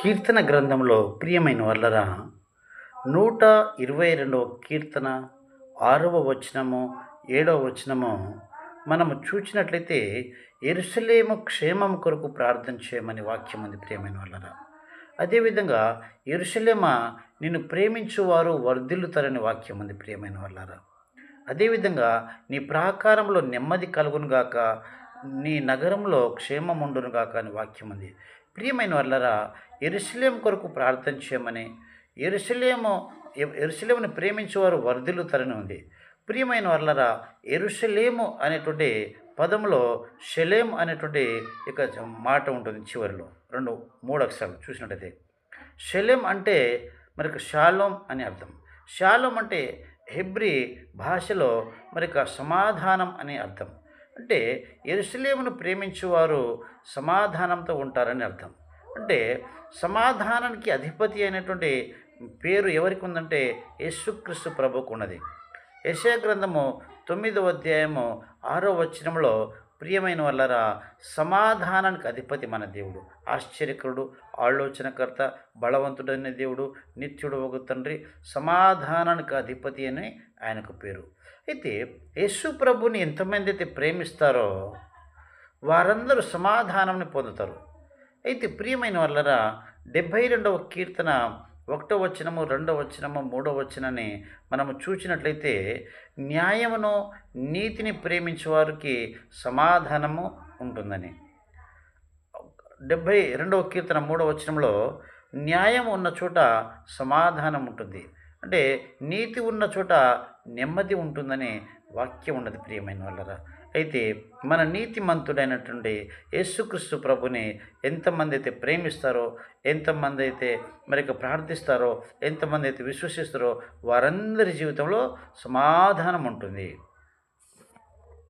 కీర్తన గ్రంథంలో ప్రియమైన వాళ్ళరా 122వ కీర్తన 6వ వచనము 7వ వచనము మనము చూసినట్లయితే యెరూషలేము క్షేమం కొరకు ప్రార్థన చేయమని వాక్యం ఉంది ప్రియమైన వాళ్ళరా. అదేవిధంగా యెరూషలేమా నిన్ను ప్రేమించువారు వర్ధిల్లుతారని వాక్యం ఉంది ప్రియమైన వాళ్ళరా. అదేవిధంగా నీ ప్రాకారంలో నెమ్మది కలుగును గాక, నీ నగరంలో క్షేమం ఉండును గాక అని వాక్యం ఉంది. ప్రియమైన వాళ్ళరా, యెరూషలేము కొరకు ప్రార్థన చేయమని, యెరూషలేము యెరూషలేమును ప్రేమించేవారు వర్ధిల్లుతారని ఉంది. ప్రియమైన వాళ్ళరా, యెరూషలేము అనేటువంటి పదంలో షలేం అనేటువంటి ఇక మాట ఉంటుంది చివరిలో. 3 అక్షరాలు చూసినట్టయితే. షలేం అంటే మనకు షాలోమ్ అని అర్థం. షాలోమ్ అంటే హెబ్రీ భాషలో సమాధానం అని అర్థం. అంటే యెరూషలేమును ప్రేమించువారు సమాధానంతో ఉంటారని అర్థం. అంటే సమాధానానికి అధిపతి అయినటువంటి పేరు ఎవరికి ఉందంటే యేసుక్రీస్తు ప్రభువుకు ఉన్నది. యెషయా గ్రంథము 9వ అధ్యాయము 6వ వచనంలో ప్రియమైన వాళ్ళరా, సమాధానానికి అధిపతి మన దేవుడు, ఆశ్చర్యకరుడు, ఆలోచనకర్త, బలవంతుడైన దేవుడు, నిత్యుడు ఒక తండ్రి, సమాధానానికి అధిపతి అని ఆయనకు పేరు. అయితే యేసు ప్రభుని ఎంతమంది అయితే ప్రేమిస్తారో వారందరూ సమాధానాన్ని పొందుతారు. అయితే ప్రియమైన వాళ్ళరా, 72వ కీర్తన 1వ వచనము 2వ వచనము 3వ వచనాన్ని మనము చూసినట్లయితే న్యాయమును నీతిని ప్రేమించే వారికి సమాధానము ఉంటుందని. 72వ కీర్తన 3వ వచనంలో న్యాయం ఉన్న చోట సమాధానం ఉంటుంది, అంటే నీతి ఉన్న చోట నెమ్మది ఉంటుందని వాక్యం ఉన్నది ప్రియమైన వాళ్ళరా. అయితే మన నీతిమంతుడైనటువంటి యేసుక్రీస్తు ప్రభుని ఎంతమంది అయితే ప్రేమిస్తారో, ఎంతమంది అయితే ప్రార్థిస్తారో, ఎంతమంది అయితే విశ్వసిస్తారో వారందరి జీవితంలో సమాధానం ఉంటుంది.